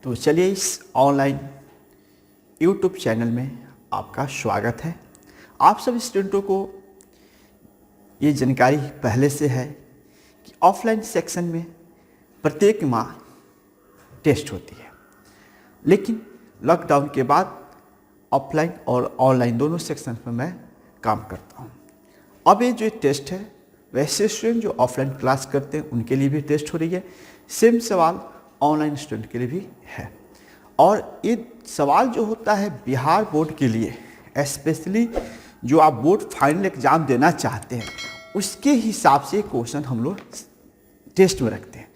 तो चलिए इस ऑनलाइन यूट्यूब चैनल में आपका स्वागत है। आप सब स्टूडेंटों को ये जानकारी पहले से है कि ऑफलाइन सेक्शन में प्रत्येक माह टेस्ट होती है, लेकिन लॉकडाउन के बाद ऑफलाइन और ऑनलाइन दोनों सेक्शन में मैं काम करता हूँ। अब ये जो टेस्ट है वैसे स्टूडेंट जो ऑफलाइन क्लास करते हैं उनके लिए भी टेस्ट हो रही है, सेम सवाल ऑनलाइन स्टूडेंट के लिए भी है। और ये सवाल जो होता है बिहार बोर्ड के लिए, स्पेशली जो आप बोर्ड फाइनल एग्ज़ाम देना चाहते हैं उसके हिसाब से क्वेश्चन हम लोग टेस्ट में रखते हैं।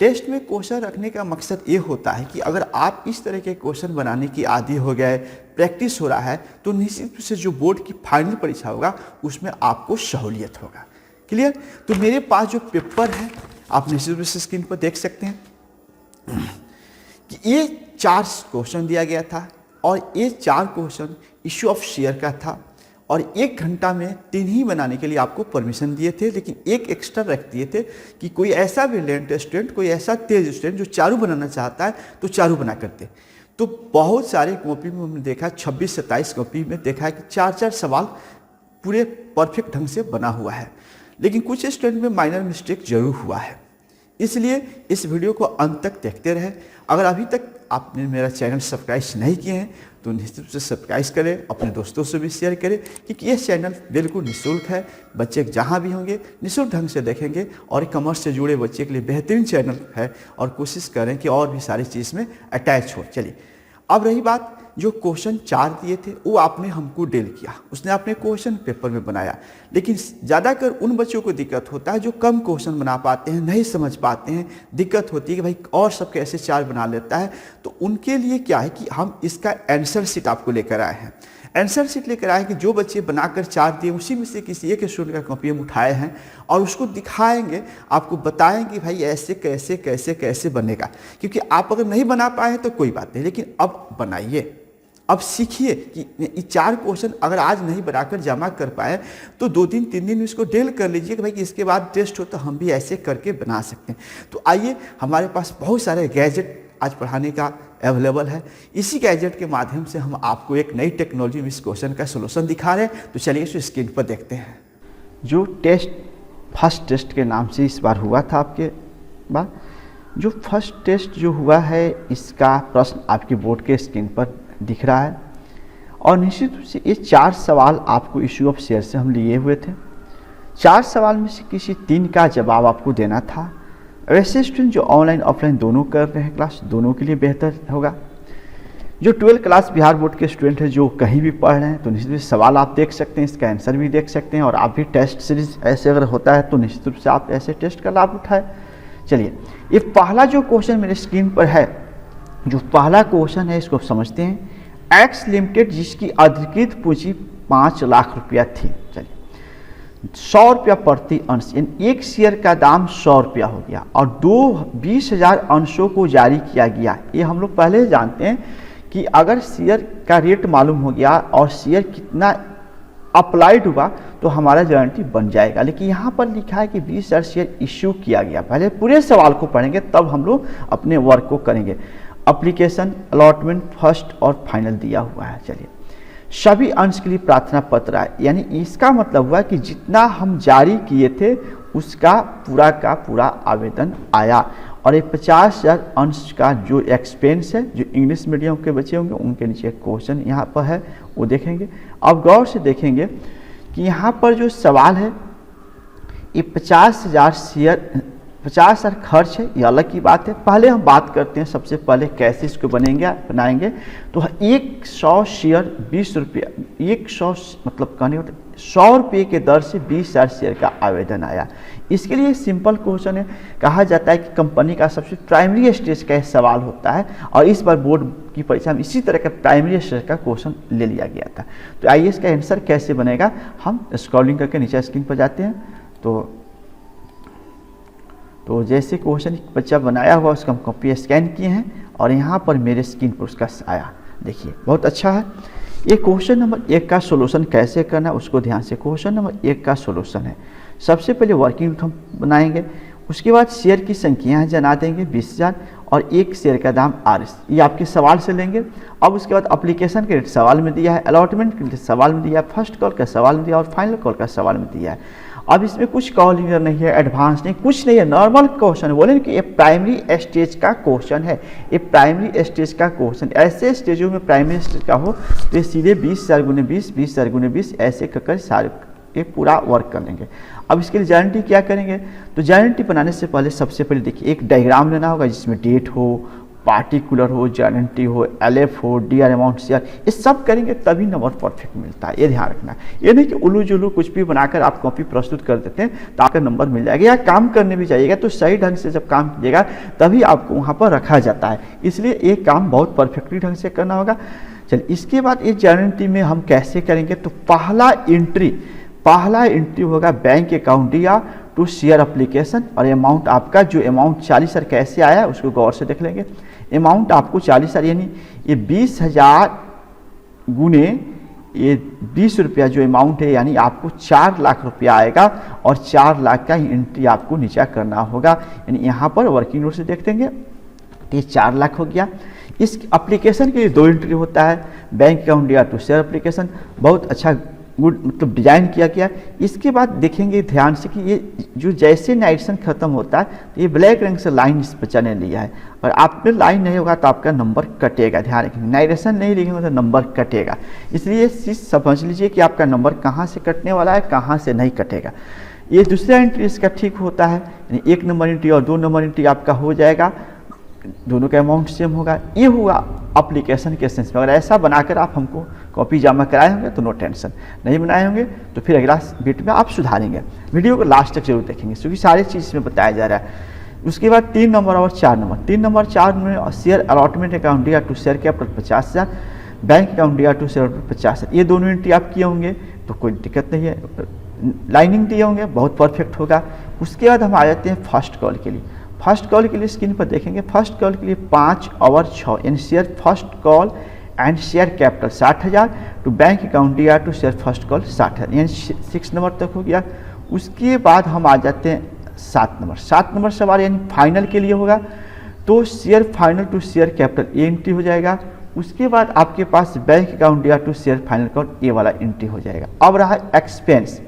टेस्ट में क्वेश्चन रखने का मकसद ये होता है कि अगर आप इस तरह के क्वेश्चन बनाने की आदी हो गए, प्रैक्टिस हो रहा है, तो निश्चित रूप से जो बोर्ड की फाइनल परीक्षा होगा उसमें आपको सहूलियत होगा। क्लियर? तो मेरे पास जो पेपर है आप निश्चित रूप से स्क्रीन पर देख सकते हैं कि ये 4 क्वेश्चन दिया गया था और ये 4 क्वेश्चन इश्यू ऑफ शेयर का था और 1 घंटा में 3 ही बनाने के लिए आपको परमिशन दिए थे, लेकिन एक एक्स्ट्रा रख दिए थे कि कोई ऐसा ब्रिलियंट स्टूडेंट, कोई ऐसा तेज स्टूडेंट जो चारों बनाना चाहता है तो चारों बना करते। तो बहुत सारे कॉपी में हमने देखा, 26-27 कॉपी में देखा है कि 4-4 सवाल पूरे परफेक्ट ढंग से बना हुआ है, लेकिन कुछ स्टूडेंट में माइनर मिस्टेक जरूर हुआ है। इसलिए इस वीडियो को अंत तक देखते रहें। अगर अभी तक आपने मेरा चैनल सब्सक्राइब नहीं किए हैं तो निश्चित रूप से सब्सक्राइब करें, अपने दोस्तों से भी शेयर करें, क्योंकि ये चैनल बिल्कुल निःशुल्क है। बच्चे जहाँ भी होंगे निःशुल्क ढंग से देखेंगे और कॉमर्स से जुड़े बच्चे के लिए बेहतरीन चैनल है और कोशिश करें कि और भी सारी चीज़ में अटैच हो। चलिए, अब रही बात, जो क्वेश्चन 4 दिए थे वो आपने हमको डील किया, उसने अपने क्वेश्चन पेपर में बनाया, लेकिन ज़्यादातर उन बच्चों को दिक्कत होता है जो कम क्वेश्चन बना पाते हैं, नहीं समझ पाते हैं, दिक्कत होती है कि भाई और सब कैसे 4 बना लेता है। तो उनके लिए क्या है कि हम इसका आंसर शीट आपको लेकर आए हैं। आंसर शीट लेकर आए कि जो बच्चे बनाकर 4 दिए उसी में से किसी एक स्टूडेंट का कॉपी हम उठाए हैं और उसको दिखाएंगे, आपको बताएंगे भाई ऐसे कैसे कैसे कैसे बनेगा। क्योंकि आप अगर नहीं बना पाए तो कोई बात नहीं, लेकिन अब बनाइए, अब सीखिए कि ये 4 क्वेश्चन अगर आज नहीं बनाकर जमा कर पाए तो 2 दिन 3 दिन इसको डील कर लीजिए कि भाई इसके बाद टेस्ट हो तो हम भी ऐसे करके बना सकते हैं। तो आइए, हमारे पास बहुत सारे गैजेट आज पढ़ाने का अवेलेबल है। इसी गैजेट के माध्यम से हम आपको एक नई टेक्नोलॉजी में इस क्वेश्चन का सोल्यूशन दिखा रहे हैं। तो चलिए इस स्क्रीन पर देखते हैं। जो टेस्ट फर्स्ट टेस्ट के नाम से इस बार हुआ था आपके बाद, जो फर्स्ट टेस्ट जो हुआ है इसका प्रश्न आपके बोर्ड के स्क्रीन पर दिख रहा है और निश्चित रूप से ये 4 सवाल आपको इश्यू ऑफ शेयर से हम लिए हुए थे। 4 सवाल में से किसी 3 का जवाब आपको देना था। वैसे स्टूडेंट जो ऑनलाइन ऑफलाइन दोनों कर रहे हैं क्लास, दोनों के लिए बेहतर होगा। जो 12 क्लास बिहार बोर्ड के स्टूडेंट हैं जो कहीं भी पढ़ रहे हैं तो निश्चित रूप से सवाल आप देख सकते हैं, इसका आंसर भी देख सकते हैं और आप भी टेस्ट सीरीज ऐसे अगर होता है तो निश्चित रूप से आप ऐसे टेस्ट का लाभ उठाए। चलिए, ये पहला जो क्वेश्चन मेरे स्क्रीन पर है, जो पहला क्वेश्चन है इसको समझते हैं। एक्स लिमिटेड जिसकी अधिकृत पूंजी 5 लाख रुपया थी, चलिए 100 रुपया प्रति अंश, यानी एक शेयर का दाम 100 रुपया हो गया और 20,000 अंशों को जारी किया गया। ये हम लोग पहले जानते हैं कि अगर शेयर का रेट मालूम हो गया और शेयर कितना अप्लाइड हुआ तो हमारा गारंटी बन जाएगा। लेकिन यहाँ पर लिखा है कि 20,000 शेयर इश्यू किया गया। पहले पूरे सवाल को पढ़ेंगे तब हम लोग अपने वर्क को करेंगे। एप्लीकेशन, अलॉटमेंट, फर्स्ट और फाइनल दिया हुआ है। चलिए, सभी अंश के लिए प्रार्थना पत्र आए, यानी इसका मतलब हुआ कि जितना हम जारी किए थे उसका पूरा का पूरा आवेदन आया और ये 50,000 अंश का जो एक्सपेंस है, जो इंग्लिश मीडियम के बच्चे होंगे उनके नीचे क्वेश्चन यहाँ पर है वो देखेंगे। अब गौर से देखेंगे कि यहाँ पर जो सवाल है ये 50,000 शेयर, 50,000 खर्च है, ये अलग की बात है। पहले हम बात करते हैं सबसे पहले कैसे इसको बनाएंगे। तो 100 शेयर 20 रुपया, 100 मतलब कहने 100 रुपये के दर से 20,000 शेयर का आवेदन आया। इसके लिए सिंपल क्वेश्चन है, कहा जाता है कि कंपनी का सबसे प्राइमरी स्टेज का सवाल होता है और इस बार बोर्ड की परीक्षा में इसी तरह का प्राइमरी स्टेज का क्वेश्चन ले लिया गया था। तो आइए इसका आंसर कैसे बनेगा, हम स्क्रॉलिंग करके नीचे स्क्रीन पर जाते हैं। तो जैसे क्वेश्चन बच्चा बनाया हुआ उसका हम कॉपी स्कैन किए हैं और यहाँ पर मेरे स्क्रीन पर उसका आया, देखिए बहुत अच्छा है। ये क्वेश्चन नंबर 1 का सोल्यूशन कैसे करना है उसको ध्यान से। क्वेश्चन नंबर 1 का सोल्यूशन है, सबसे पहले वर्किंग रूट हम बनाएंगे, उसके बाद शेयर की संख्या जना देंगे 20,000 और एक शेयर का दाम RS, ये आपके सवाल से लेंगे। अब उसके बाद एप्लीकेशन के रेट सवाल में दिया है, अलॉटमेंट के रेट सवाल में दिया है, फर्स्ट कॉल का सवाल में दिया और फाइनल कॉल का सवाल में दिया है। अब इसमें कुछ कॉलिनियर नहीं है, एडवांस नहीं, कुछ नहीं है, नॉर्मल क्वेश्चन। बोले कि ये प्राइमरी स्टेज का क्वेश्चन है, ये प्राइमरी स्टेज का क्वेश्चन। ऐसे स्टेजों में प्राइमरी स्टेज का हो तो ये सीधे 20,000 गुने 20, 20,000 गुने 20 ऐसे कर सारे ये पूरा वर्क कर लेंगे। अब इसके लिए गारंटी क्या करेंगे, तो गारंटी बनाने से पहले सबसे पहले देखिए एक डायग्राम लेना होगा जिसमें डेट हो, पार्टिकुलर हो, गारंटी हो, LF हो, DR अमाउंट शेयर, ये सब करेंगे तभी नंबर परफेक्ट मिलता है। ये ध्यान रखना, ये नहीं कि उल्लू जुलू कुछ भी बनाकर आप कॉपी प्रस्तुत कर देते हैं तो आपका नंबर मिल जाएगा। या काम करने भी जाइएगा तो सही ढंग से जब काम कीजिएगा तभी आपको वहाँ पर रखा जाता है, इसलिए ये काम बहुत परफेक्टली ढंग से करना होगा। चलिए इसके बाद ये गारंटी में हम कैसे करेंगे, तो पहला एंट्री होगा बैंक अकाउंट या टू शेयर एप्लीकेशन, और अमाउंट आपका जो अमाउंट 40,000 कैसे आया उसको गौर से देख लेंगे। अमाउंट आपको 40,000 यानी ये 20,000 गुने ये 20 रुपया जो अमाउंट है यानी आपको 4 लाख रुपया आएगा, और 4 लाख का ही एंट्री आपको नीचा करना होगा। यानी यहाँ पर वर्किंग नोट से देख देंगे तो ये 4 लाख हो गया। इस एप्लीकेशन के लिए 2 एंट्री होता है, बैंक अकाउंट या टू शेयर एप्लीकेशन, बहुत अच्छा गुड मतलब डिजाइन किया गया। इसके बाद देखेंगे ध्यान से कि ये जो जैसे नाइट्रेशन खत्म होता है तो ये ब्लैक रंग से लाइन इस पर चलने लिया है, और आप में लाइन नहीं होगा तो आपका नंबर कटेगा। ध्यान रखेंगे, नाइट्रेशन नहीं लिखेंगे तो नंबर कटेगा, इसलिए चीज़ समझ लीजिए कि आपका नंबर कहाँ से कटने वाला है, कहाँ से नहीं कटेगा। ये दूसरा एंट्री इसका ठीक होता है, यानी 1 नंबर एंट्री और 2 नंबर एंट्री आपका हो जाएगा, दोनों का अमाउंट सेम होगा। ये हुआ एप्लीकेशन के सेंस में। अगर ऐसा बनाकर आप हमको कॉपी जमा कराए होंगे तो नो टेंशन, नहीं बनाए होंगे तो फिर अगला बीट में आप सुधारेंगे। वीडियो को लास्ट तक जरूर देखेंगे क्योंकि सारी चीज़ इसमें बताया जा रहा है। उसके बाद 3 नंबर और 4 नंबर, 3 नंबर 4 में शेयर अलॉटमेंट अकाउंट या to share capital 50,000, bank account या टू शेयर 50,000, ये दोनों एंट्री आप किए होंगे तो कोई दिक्कत नहीं है, लाइनिंग दिए होंगे, बहुत परफेक्ट होगा। उसके बाद हम आ जाते हैं फर्स्ट कॉल के लिए। फर्स्ट कॉल के लिए स्क्रीन पर देखेंगे, फर्स्ट कॉल के लिए 5 और 6 यानी share first call and share capital 60,000 to bank account या टू शेयर फर्स्ट कॉल 60,000 यानी 6 नंबर तक हो गया। उसके बाद हम आ जाते हैं 7 नंबर। 7 नंबर सवाल यानी फाइनल के लिए होगा, तो share final to share capital ये एंट्री हो जाएगा। उसके बाद आपके पास बैंक अकाउंट या टू शेयर फाइनल अकाउंट ये वाला एंट्री हो जाएगा। अब रहा एक्सपेंस,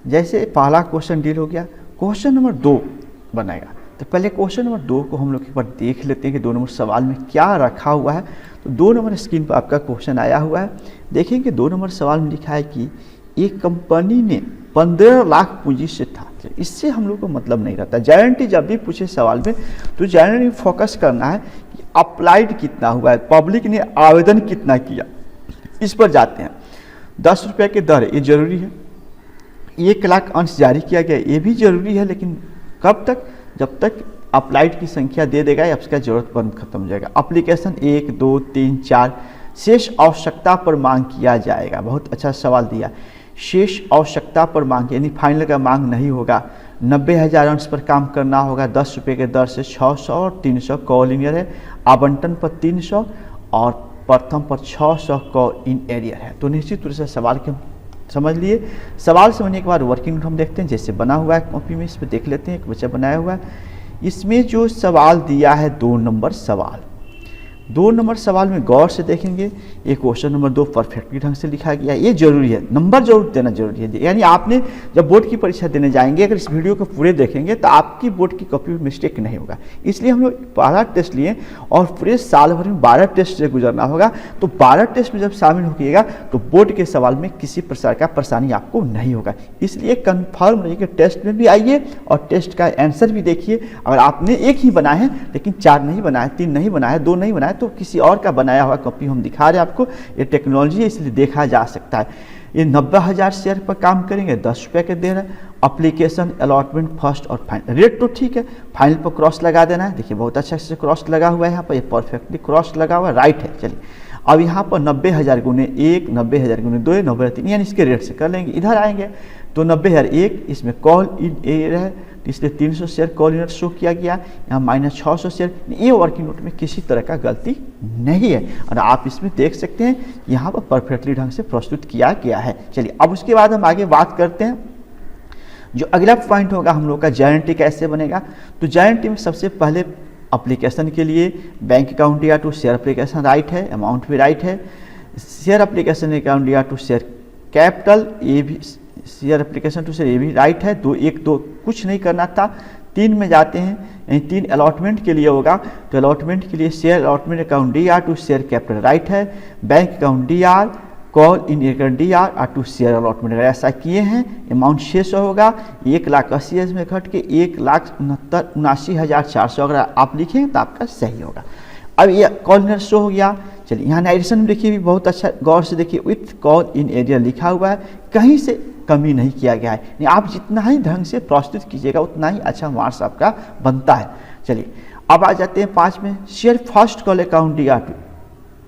जैसे पहला क्वेश्चन डील हो गया, क्वेश्चन नंबर 2 बनाएगा। तो पहले क्वेश्चन नंबर 2 को हम लोग एक बार देख लेते हैं कि 2 नंबर सवाल में क्या रखा हुआ है। तो 2 नंबर स्क्रीन पर आपका क्वेश्चन आया हुआ है। देखेंगे 2 नंबर सवाल में लिखा है कि एक कंपनी ने 15 लाख पूंजी से था। इससे हम लोग को मतलब नहीं रहता। गारंटी जब भी पूछे सवाल में तो गारंटी फोकस करना है कि अप्लाइड कितना हुआ है, पब्लिक ने आवेदन कितना किया, इस पर जाते हैं। 10 रुपये की दर ये जरूरी है, 1 लाख अंश जारी किया गया ये भी जरूरी है, लेकिन कब तक, जब तक अप्लाइड की संख्या दे देगा या उसका जरूरत बंद खत्म हो जाएगा। एप्लीकेशन 1, 2, 3, 4 शेष आवश्यकता पर मांग किया जाएगा। बहुत अच्छा सवाल दिया, शेष आवश्यकता पर मांग यानी फाइनल का मांग नहीं होगा। 90,000 अंश पर काम करना होगा, 10 रुपये के दर से 600 और 300 कॉलिनियर है, आवंटन पर 300 और प्रथम पर 600 कॉ इन एरियर है। तो निश्चित रूप से सवाल के समझ लिए। सवाल समझने के बाद वर्किंग नोट हम देखते हैं जैसे बना हुआ है कॉपी में, इस पर देख लेते हैं। एक बच्चा बनाया हुआ है, इसमें जो सवाल दिया है 2 नंबर सवाल, 2 नंबर सवाल में गौर से देखेंगे। ये क्वेश्चन नंबर 2 परफेक्टली ढंग से लिखा गया, ये जरूरी है, नंबर जरूर देना जरूरी है। यानी आपने जब बोर्ड की परीक्षा देने जाएंगे अगर इस वीडियो को पूरे देखेंगे तो आपकी बोर्ड की कॉपी में मिस्टेक नहीं होगा। इसलिए हम लोग 12 टेस्ट लिए और पूरे साल भर में 12 टेस्ट से गुजरना होगा। तो 12 टेस्ट में जब शामिल होइएगा तो बोर्ड के सवाल में किसी प्रकार का परेशानी आपको नहीं होगा। इसलिए कन्फर्म रहिए कि टेस्ट में भी आइए और टेस्ट का आंसर भी देखिए। अगर आपने 1 ही बनाए हैं लेकिन 4 नहीं बनाए, 3 नहीं बनाए, 2 नहीं बनाए तो किसी और का बनाया हुआ कॉपी हम दिखा रहे हैं आपको। ये टेक्नोलॉजी है इसलिए देखा जा सकता है। ये 90,000 शेयर पर काम करेंगे, 10 रुपये के दे रहे हैं। एप्लीकेशन अलॉटमेंट फर्स्ट और फाइनल, रेट तो ठीक है, फाइनल पर क्रॉस लगा देना है। देखिए बहुत अच्छा से क्रॉस लगा हुआ है यहाँ पर, ये परफेक्टली क्रॉस लगा हुआ है, राइट है। चलिए अब यहाँ पर 90,000 गुने 1, 90,000 गुने 2, 90,000 3 यानी इसके रेट से कर लेंगे। इधर आएंगे तो 90,001 इसमें कॉल इन एरियर है, इसलिए 300 शेयर कॉल इन शो किया गया, यहाँ -600 शेयर। ये वर्किंग नोट में किसी तरह का गलती नहीं है और आप इसमें देख सकते हैं यहाँ पर परफेक्टली ढंग से प्रस्तुत किया गया है। चलिए अब उसके बाद हम आगे बात करते हैं। जो अगला पॉइंट होगा हम लोग का JNT कैसे बनेगा। तो JNT में सबसे पहले एप्लीकेशन के लिए बैंक अकाउंट या टू शेयर एप्लीकेशन राइट है, अमाउंट भी राइट है। शेयर एप्लीकेशन अकाउंट या टू शेयर कैपिटल, ये भी शेयर एप्लीकेशन टू शेयर ये भी राइट है। 2 1 2 कुछ नहीं करना था। 3 में जाते हैं, यानी 3 अलॉटमेंट के लिए होगा। तो अलॉटमेंट के लिए share allotment account DR to share capital right है, bank account DR, call in account DR to share allotment. अगर ऐसा किए हैं अमाउंट 600 होगा, 1,80,000 में घट के 1,79,400 अगर आप लिखें तो आपका सही होगा। अब ये कॉल इन शो हो गया। चलिए यहाँ एडिशन में देखिए भी बहुत अच्छा गौर से देखिए, विथ कॉल इन एरियर लिखा हुआ है, कहीं से कमी नहीं किया गया है। आप जितना ही ढंग से प्रस्तुत कीजिएगा उतना ही अच्छा मार्क्स आपका बनता है। चलिए अब आ जाते हैं 5 में, share first call account DR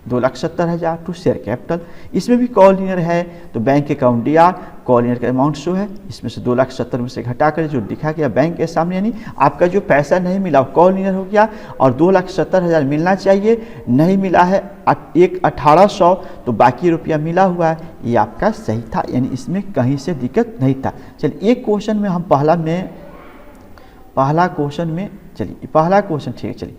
2,70,000 to share capital. इसमें भी कॉल इन है, तो bank account DR call in का अमाउंट शो है, इसमें से 2,70,000 में से घटा कर जो दिखा गया बैंक के सामने, यानी आपका जो पैसा नहीं मिला कॉल इन हो गया और 2,70,000 मिलना चाहिए, नहीं मिला है 1,18,100, तो बाकी रुपया मिला हुआ है, ये आपका सही था, यानी इसमें कहीं से दिक्कत नहीं था। चलिए एक क्वेश्चन में हम पहला क्वेश्चन में चलिए पहला क्वेश्चन ठीक है। चलिए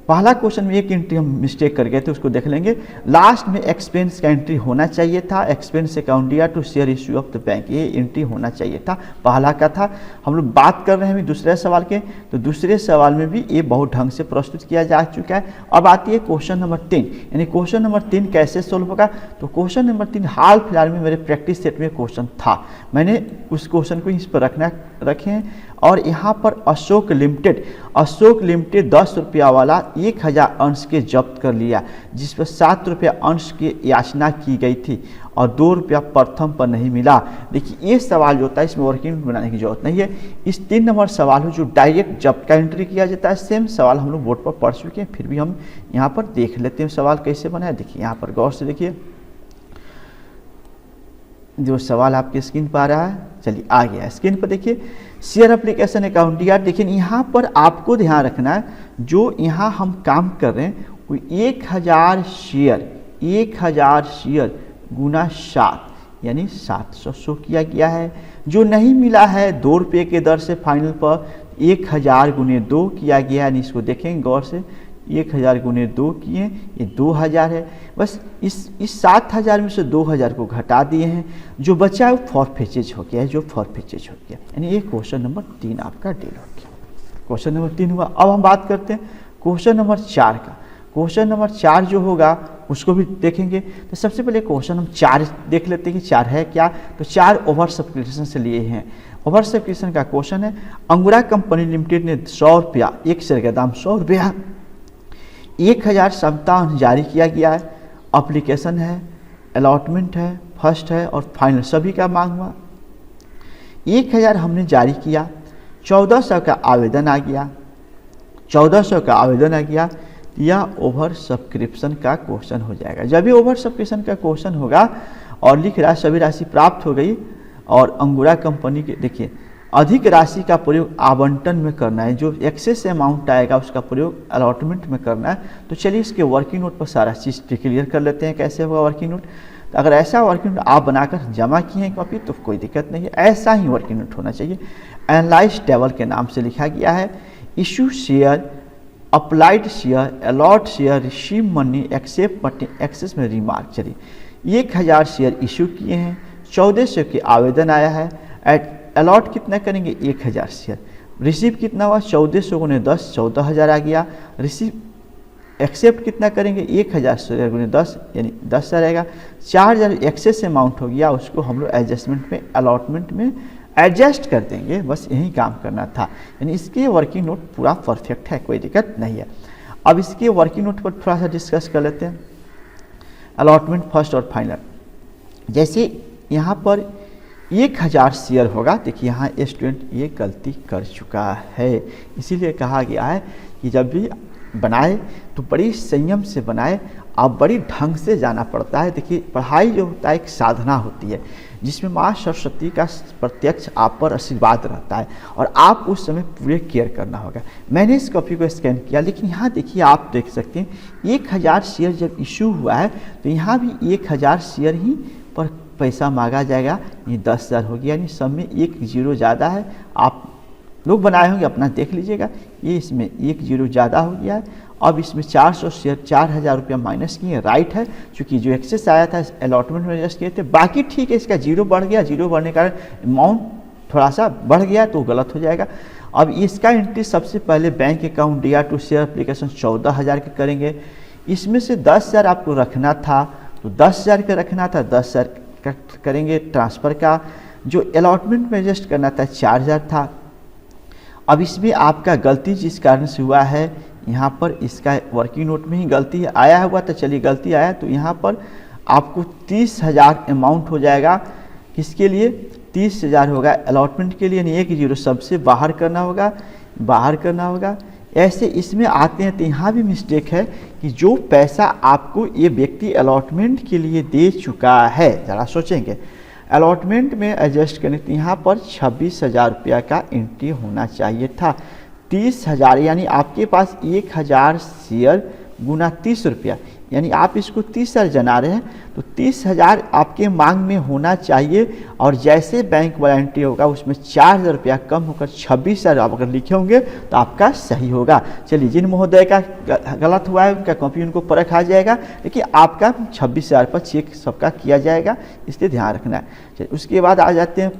पहला क्वेश्चन में एक एंट्री हम मिस्टेक कर गए थे, उसको देख लेंगे। लास्ट में एक्सपेंस का एंट्री होना चाहिए था, expense account DR to share issue of the bank, ये एंट्री होना चाहिए था, पहला का था। हम लोग बात कर रहे हैं अभी दूसरे सवाल के, तो दूसरे सवाल में भी ये बहुत ढंग से प्रस्तुत किया जा चुका है। अब आती है क्वेश्चन नंबर 3, यानी क्वेश्चन नंबर 3 कैसे सोल्व होगा। तो क्वेश्चन नंबर 3 हाल फिलहाल में मेरे प्रैक्टिस सेट में क्वेश्चन था, मैंने उस क्वेश्चन को इस पर रखे हैं और यहाँ पर अशोक लिमिटेड 10 रुपया वाला 1,000 अंश के जब्त कर लिया, जिस पर 7 रुपया अंश की याचना की गई थी और 2 रुपया प्रथम पर नहीं मिला। देखिए ये सवाल जो होता है इसमें वर्किंग बनाने की जरूरत नहीं है। इस 3 नंबर सवाल हो जो डायरेक्ट जब्त का एंट्री किया जाता है, सेम सवाल हम लोग बोर्ड पर पढ़ चुके हैं, फिर भी हम यहाँ पर देख लेते हैं सवाल कैसे बना है। देखिए यहाँ पर गौर से देखिए जो सवाल आपके स्क्रीन पर आ रहा है। चलिए आ गया स्क्रीन पर, देखिए शेयर एप्लीकेशन अकाउंट DR। देखिए यहाँ पर आपको ध्यान रखना है, जो यहाँ हम काम कर रहे हैं वो 1,000 शेयर गुना 7 यानी 700 शो किया गया है। जो नहीं मिला है 2 रुपये के दर से फाइनल पर 1,000 गुने 2 किया गया, यानी इसको देखेंगे गौर से, 1,000 गुने 2 किए, ये 2,000 है। बस इस 7,000 में से 2,000 को घटा दिए हैं, जो बचा है वो फॉरफेचेज हो गया है, यानी ये क्वेश्चन नंबर 3 आपका डील हो गया। क्वेश्चन नंबर 3 हुआ। अब हम बात करते हैं क्वेश्चन नंबर 4 का। क्वेश्चन नंबर 4 जो होगा उसको भी देखेंगे। तो सबसे पहले क्वेश्चन हम 4 देख लेते हैं कि 4 है क्या। तो 4 ओवर सब्सक्रिप्शन से लिए हैं। ओवर सब्सक्रिप्शन का क्वेश्चन है, अंगूरा कंपनी लिमिटेड ने 100 रुपया, एक शेयर का दाम 100 रुपया, 1,000 सप्ताह जारी किया गया है। एप्लीकेशन है, अलॉटमेंट है, फर्स्ट है और फाइनल सभी का मांग हुआ। 1,000 हमने जारी किया, 1,400 का आवेदन आ गया, 1,400 का आवेदन आ गया, यह ओवर सब्सक्रिप्शन का क्वेश्चन हो जाएगा। जब भी ओवर सब्सक्रिप्शन का क्वेश्चन होगा और लिख रहा सभी राशि प्राप्त हो गई और अंगूरा कंपनी के, देखिए अधिक राशि का प्रयोग आवंटन में करना है, जो एक्सेस अमाउंट आएगा उसका प्रयोग अलॉटमेंट में करना है। तो चलिए इसके वर्किंग नोट पर सारा चीज़ क्लियर कर लेते हैं कैसे होगा वर्किंग नोट। तो अगर ऐसा वर्किंग नोट आप बनाकर जमा किए हैं कॉपी तो कोई दिक्कत नहीं है, ऐसा ही वर्किंग नोट होना चाहिए। एनालाइज टेबल के नाम से लिखा गया है, issue share, applied share, allot share, receive money, accept money, excess में रिमार्क। चलिए 1,000 शेयर इशू किए हैं, 1,400 के आवेदन आया है, अलॉट कितना करेंगे 1,000 शेयर, रिसीव कितना हुआ 1,400 गुने 10 14,000 आ गया, रिसीव एक्सेप्ट कितना करेंगे 1,000 शेयर गुने 10 यानी 10,000 आएगा, 4,000 एक्सेस अमाउंट हो गया, उसको हम लोग एडजस्टमेंट में अलॉटमेंट में एडजस्ट कर देंगे। बस यही काम करना था, यानी इसके वर्किंग नोट पूरा परफेक्ट है, कोई दिक्कत नहीं है। अब इसके वर्किंग नोट पर थोड़ा सा डिस्कस कर लेते हैं। अलॉटमेंट फर्स्ट और फाइनल, जैसे यहाँ पर 1,000 शेयर होगा, देखिए यहाँ स्टूडेंट ये गलती कर चुका है, इसीलिए कहा गया है कि जब भी बनाए तो बड़ी संयम से बनाए अब बड़ी ढंग से जाना पड़ता है। देखिए पढ़ाई जो होता है एक साधना होती है जिसमें माँ सरस्वती का प्रत्यक्ष आप पर आशीर्वाद रहता है और आप उस समय पूरे केयर करना होगा। मैंने इस कॉपी को स्कैन किया, लेकिन यहाँ देखिए आप देख सकते हैं 1000 शेयर जब इशू हुआ है तो यहाँ भी 1000 शेयर ही पर पैसा मांगा जाएगा। ये 10,000 हो गया, यानी सब में 1 0 ज़्यादा है। आप लोग बनाए होंगे, अपना देख लीजिएगा। ये इसमें 1 0 ज़्यादा हो गया है। अब इसमें 400 शेयर 4000 रुपया माइनस किए, राइट है, क्योंकि जो एक्सेस आया था अलॉटमेंट में एडजस्ट किए थे। बाकी ठीक है, इसका 0 बढ़ गया, 0 बढ़ने के कारण अमाउंट थोड़ा सा बढ़ गया तो गलत हो जाएगा। अब इसका एंट्री सबसे पहले बैंक अकाउंट दिया टू शेयर एप्लीकेशन 14,000 के करेंगे। इसमें से 10,000 आपको रखना था तो 10,000 का रखना था, 10,000 का करेंगे ट्रांसफ़र का। जो अलॉटमेंट में एडजस्ट करना था 4,000 था। अब इसमें आपका गलती जिस कारण से हुआ है, यहाँ पर इसका वर्किंग नोट में ही गलती आया हुआ था, चलिए गलती आया तो यहाँ पर आपको 30,000 अमाउंट हो जाएगा। किसके लिए 30,000 होगा? अलॉटमेंट के लिए, नहीं 1 0 सबसे बाहर करना होगा, बाहर करना होगा। ऐसे इसमें आते हैं तो यहाँ भी मिस्टेक है कि जो पैसा आपको ये व्यक्ति अलॉटमेंट के लिए दे चुका है, ज़रा सोचेंगे अलॉटमेंट में एडजस्ट करें तो यहाँ पर 26,000 रुपया का एंट्री होना चाहिए था। 30,000 यानी आपके पास 1000 शेयर गुना 30 रुपया, यानी आप इसको 30,000 जना रहे हैं तो 30,000 आपके मांग में होना चाहिए। और जैसे बैंक वाला एंट्री होगा उसमें 4,000 रुपया कम होकर 26,000 आप अगर लिखे होंगे तो आपका सही होगा। चलिए जिन महोदय का गलत हुआ है उनका कॉपी उनको परख आ जाएगा, लेकिन आपका 26,000 पर चेक सबका किया जाएगा, इसलिए ध्यान रखना है। चलिए उसके बाद आ जाते हैं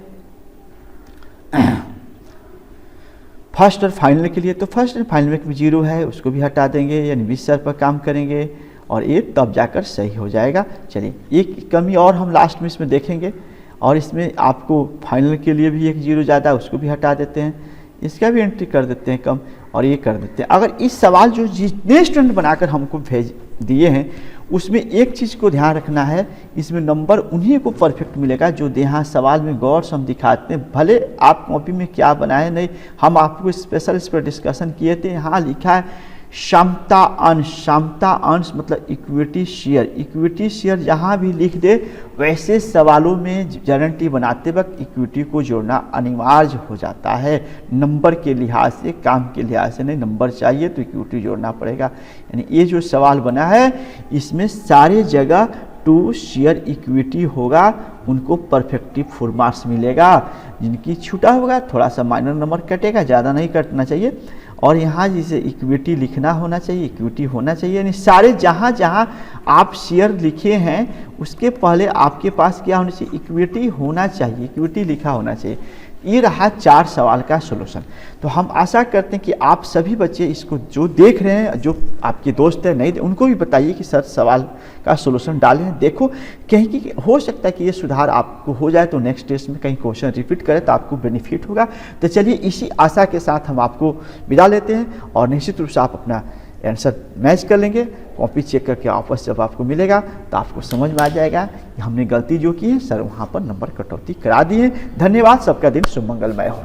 फर्स्ट और फाइनल के लिए। तो फर्स्ट और फाइनल में 0 है, उसको भी हटा देंगे, यानी 20,000 पर काम करेंगे और ये तब जाकर सही हो जाएगा। चलिए एक कमी और हम लास्ट में इसमें देखेंगे और इसमें आपको फाइनल के लिए भी 1 0 ज़्यादा, उसको भी हटा देते हैं, इसका भी एंट्री कर देते हैं कम और ये कर देते हैं। अगर इस सवाल जो जितने स्टूडेंट बनाकर हमको भेज दिए हैं उसमें एक चीज़ को ध्यान रखना है, इसमें नंबर उन्हीं को परफेक्ट मिलेगा जो यहाँ सवाल में गौर से हम दिखाते हैं। भले आप कॉपी में क्या बनाए नहीं, हम आपको स्पेशल इस पर डिस्कशन किए थे। यहाँ लिखा है क्षमता अंश, क्षमता अंश मतलब इक्विटी शेयर। इक्विटी शेयर जहाँ भी लिख दे वैसे सवालों में गारंटी बनाते वक्त इक्विटी को जोड़ना अनिवार्य हो जाता है। नंबर के लिहाज से, काम के लिहाज से नहीं, नंबर चाहिए तो इक्विटी जोड़ना पड़ेगा। यानी ये जो सवाल बना है इसमें सारे जगह टू शेयर इक्विटी होगा, उनको परफेक्टिव फुल मार्क्स मिलेगा। जिनकी छूटा होगा थोड़ा सा माइनर नंबर कटेगा, ज़्यादा नहीं कटना चाहिए। और यहाँ जिसे इक्विटी लिखना होना चाहिए, इक्विटी होना चाहिए, यानी सारे जहाँ जहाँ आप शेयर लिखे हैं उसके पहले आपके पास क्या होना चाहिए, इक्विटी होना चाहिए, इक्विटी लिखा होना चाहिए। ये रहा 4 सवाल का सॉल्यूशन। तो हम आशा करते हैं कि आप सभी बच्चे इसको जो देख रहे हैं, जो आपके दोस्त हैं नहीं, उनको भी बताइए कि सर सवाल का सॉल्यूशन डालें। देखो कहीं कि हो सकता है कि ये सुधार आपको हो जाए तो नेक्स्ट टेस्ट में कहीं क्वेश्चन रिपीट करें तो आपको बेनिफिट होगा। तो चलिए इसी आशा के साथ हम आपको विदा लेते हैं और निश्चित रूप से आप अपना आंसर मैच कर लेंगे। कॉपी चेक करके वापस जब आपको मिलेगा तो आपको समझ में आ जाएगा कि हमने गलती जो की है सर वहाँ पर नंबर कटौती करा दी है। धन्यवाद, सबका दिन शुभ मंगलमय हो।